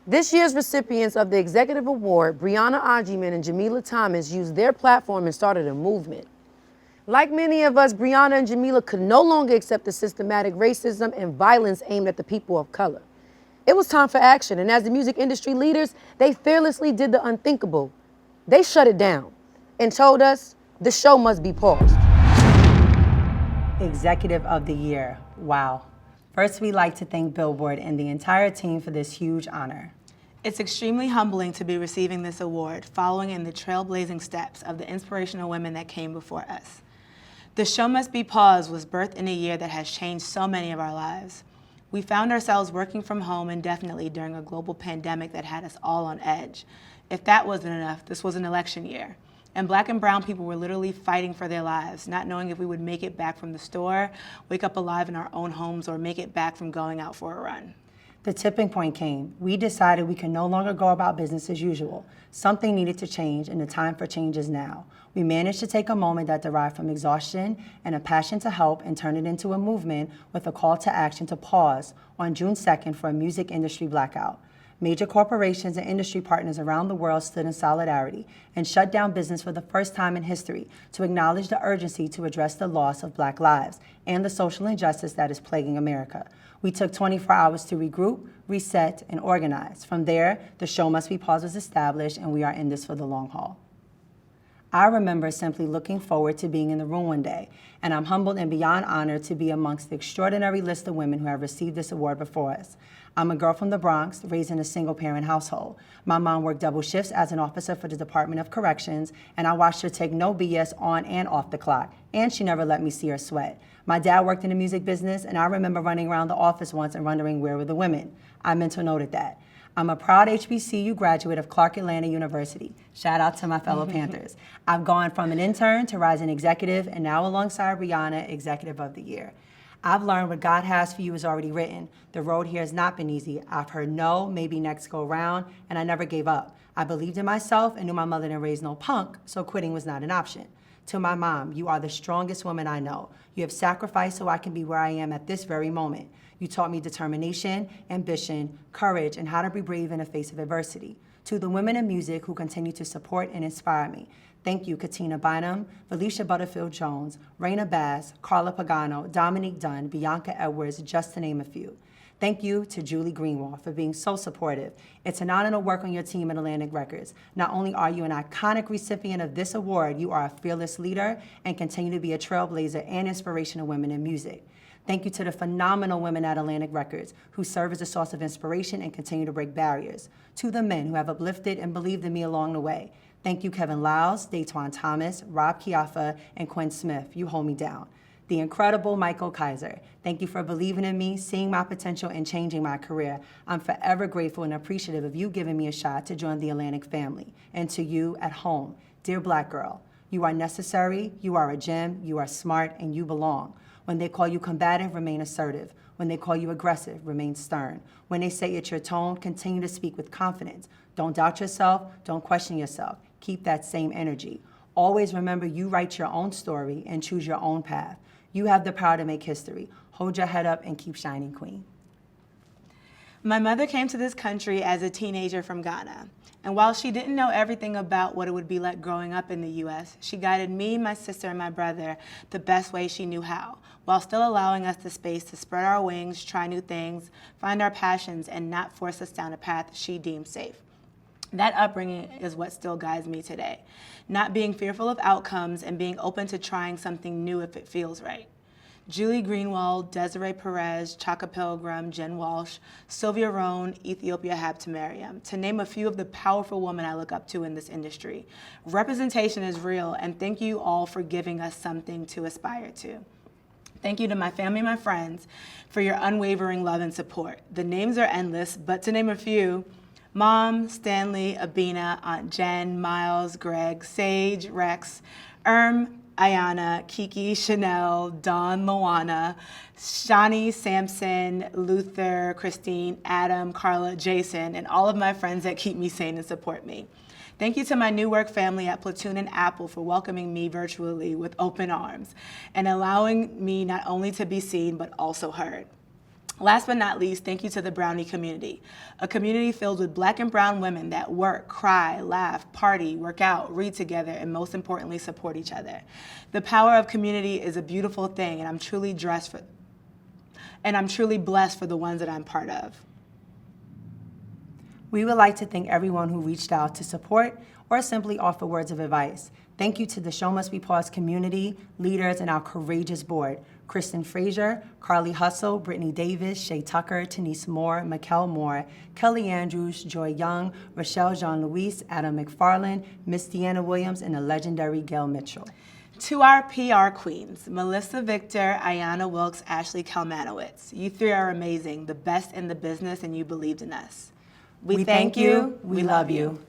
This year's recipients of the Executive Award, Brianna Agyemang and Jamila Thomas, used their platform and started a movement. Like many of us, Brianna and Jamila could no longer accept the systematic racism and violence aimed at the people of color. It was time for action, and as the music industry leaders, they fearlessly did the unthinkable. They shut it down and told us the show must be paused. Executive of the Year. Wow. First, we'd like to thank Billboard and the entire team for this huge honor. It's extremely humbling to be receiving this award, following in the trailblazing steps of the inspirational women that came before us. The Show Must Be Paused was birthed in a year that has changed so many of our lives. We found ourselves working from home indefinitely during a global pandemic that had us all on edge. If that wasn't enough, this was an election year. And Black and brown people were literally fighting for their lives, not knowing if we would make it back from the store, wake up alive in our own homes, or make it back from going out for a run. The tipping point came. We decided we could no longer go about business as usual. Something needed to change, and the time for change is now. We managed to take a moment that derived from exhaustion and a passion to help and turn it into a movement with a call to action to pause on June 2nd for a music industry blackout. Major corporations and industry partners around the world stood in solidarity and shut down business for the first time in history to acknowledge the urgency to address the loss of Black lives and the social injustice that is plaguing America. We took 24 hours to regroup, reset, and organize. From there, the Show Must Be Paused was established, and we are in this for the long haul. I remember simply looking forward to being in the room one day, and I'm humbled and beyond honored to be amongst the extraordinary list of women who have received this award before us. I'm a girl from the Bronx, raised in a single-parent household. My mom worked double shifts as an officer for the Department of Corrections, and I watched her take no BS on and off the clock, and she never let me see her sweat. My dad worked in the music business, and I remember running around the office once and wondering where were the women. I mental noted that. I'm a proud HBCU graduate of Clark Atlanta University. Shout out to my fellow Panthers. I've gone from an intern to rising executive, and now alongside Brianna, Executive of the Year. I've learned what God has for you is already written. The road here has not been easy. I've heard no, maybe next go round, and I never gave up. I believed in myself and knew my mother didn't raise no punk, so quitting was not an option. To my mom, you are the strongest woman I know. You have sacrificed so I can be where I am at this very moment. You taught me determination, ambition, courage, and how to be brave in the face of adversity. To the women in music who continue to support and inspire me, thank you, Katina Bynum, Felicia Butterfield-Jones, Raina Bass, Carla Pagano, Dominique Dunn, Bianca Edwards, just to name a few. Thank you to Julie Greenwald for being so supportive. It's an honor to work on your team at Atlantic Records. Not only are you an iconic recipient of this award, you are a fearless leader and continue to be a trailblazer and inspirational women in music. Thank you to the phenomenal women at Atlantic Records who serve as a source of inspiration and continue to break barriers. To the men who have uplifted and believed in me along the way. Thank you, Kevin Lyles, Daytwan Thomas, Rob Chiaffa, and Quinn Smith. You hold me down. The incredible Michael Kaiser. Thank you for believing in me, seeing my potential, and changing my career. I'm forever grateful and appreciative of you giving me a shot to join the Atlantic family. And to you at home, dear Black girl, you are necessary, you are a gem, you are smart, and you belong. When they call you combative, remain assertive. When they call you aggressive, remain stern. When they say it's your tone, continue to speak with confidence. Don't doubt yourself, don't question yourself. Keep that same energy. Always remember you write your own story and choose your own path. You have the power to make history. Hold your head up and keep shining, Queen. My mother came to this country as a teenager from Ghana. And while she didn't know everything about what it would be like growing up in the U.S., she guided me, my sister, and my brother the best way she knew how, while still allowing us the space to spread our wings, try new things, find our passions, and not force us down a path she deemed safe. That upbringing is what still guides me today. Not being fearful of outcomes and being open to trying something new if it feels right. Julie Greenwald, Desiree Perez, Chaka Pilgrim, Jen Walsh, Sylvia Rohn, Ethiopia Habtemariam, to name a few of the powerful women I look up to in this industry. Representation is real, and thank you all for giving us something to aspire to. Thank you to my family and my friends for your unwavering love and support. The names are endless, but to name a few, Mom, Stanley, Abina, Aunt Jen, Miles, Greg, Sage, Rex, Ayana, Kiki, Chanel, Dawn, Moana, Shani, Samson, Luther, Christine, Adam, Carla, Jason, and all of my friends that keep me sane and support me. Thank you to my new work family at Platoon and Apple for welcoming me virtually with open arms and allowing me not only to be seen but also heard. Last but not least, thank you to the Brownie community, a community filled with Black and brown women that work, cry, laugh, party, work out, read together, and most importantly, support each other. The power of community is a beautiful thing, and I'm truly blessed for the ones that I'm part of. We would like to thank everyone who reached out to support or simply offer words of advice. Thank you to the Show Must Be Paused community, leaders, and our courageous board: Kristen Frazier, Carly Hustle, Brittany Davis, Shay Tucker, Tenise Moore, Mikkel Moore, Kelly Andrews, Joy Young, Rochelle Jean-Louise, Adam McFarland, Miss Teyana Williams, and the legendary Gail Mitchell. To our PR queens, Melissa Victor, Ayanna Wilkes, Ashley Kalmanowitz. You three are amazing, the best in the business, and you believed in us. We thank you. We love you.